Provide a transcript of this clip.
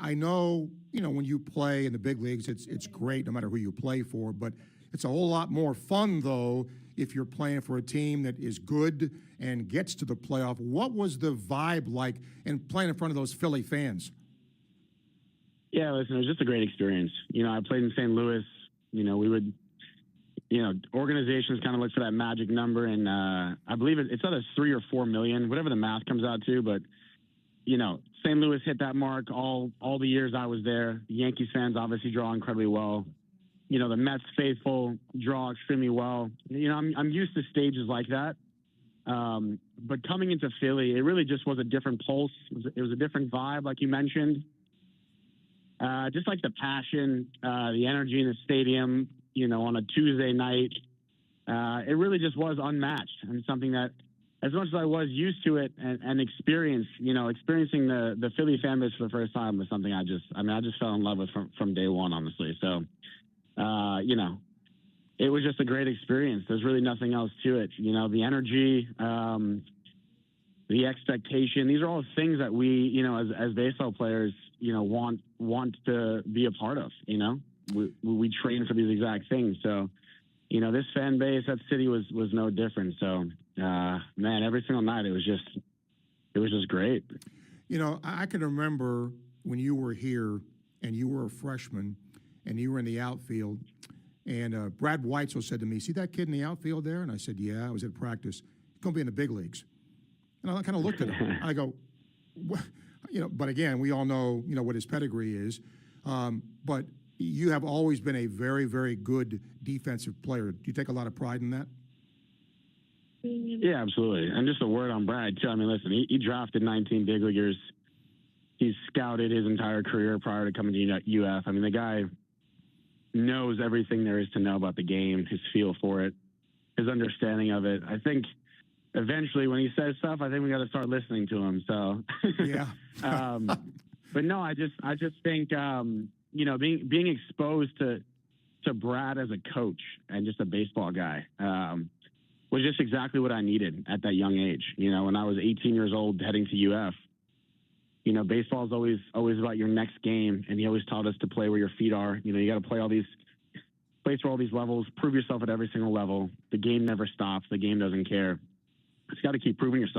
I know, when you play in the big leagues, it's great no matter who you play for, but it's a whole lot more fun, though, if you're playing for a team that is good and gets to the playoff. What was the vibe like in playing in front of those Philly fans? Yeah, listen, it was just a great experience. I played in St. Louis. We would, organizations kind of look for that magic number, and I believe it's either 3 or 4 million, whatever the math comes out to. But St. Louis hit that mark all the years I was there. The Yankees fans obviously draw incredibly well. The Mets faithful draw extremely well. I'm used to stages like that. But coming into Philly, it really just was a different pulse. It was a different vibe, like you mentioned. Just like the passion, the energy in the stadium, on a Tuesday night. It really just was unmatched, and something that, as much as I was used to it and experiencing the Philly fan base for the first time was something I just fell in love with from day one, honestly. So, it was just a great experience. There's really nothing else to it. The energy, the expectation, these are all things that we, as baseball players, want to be a part of. We train for these exact things. So, this fan base, that city was no different. So, man, every single night it was just great. I can remember when you were here and you were a freshman and you were in the outfield, and Brad Weitzel said to me, "See that kid in the outfield there?" And I said, "Yeah, I was at practice. He's going to be in the big leagues." And I kind of looked at him. I go, what? But again, we all know, what his pedigree is. But you have always been a very, very good defensive player. Do you take a lot of pride in that? Yeah, absolutely. And just a word on Brad, too. I mean, listen, he drafted 19 big leaguers. He's scouted his entire career prior to coming to UF. I mean, the guy knows everything there is to know about the game, his feel for it, his understanding of it. I think eventually when he says stuff, I think we got to start listening to him. So, yeah. But no, I just think, being exposed to Brad as a coach and just a baseball guy, was just exactly what I needed at that young age. When I was 18 years old heading to UF, baseball is always about your next game. And he always taught us to play where your feet are. You got to play for all these levels, prove yourself at every single level. The game never stops. The game doesn't care. It's got to keep proving yourself.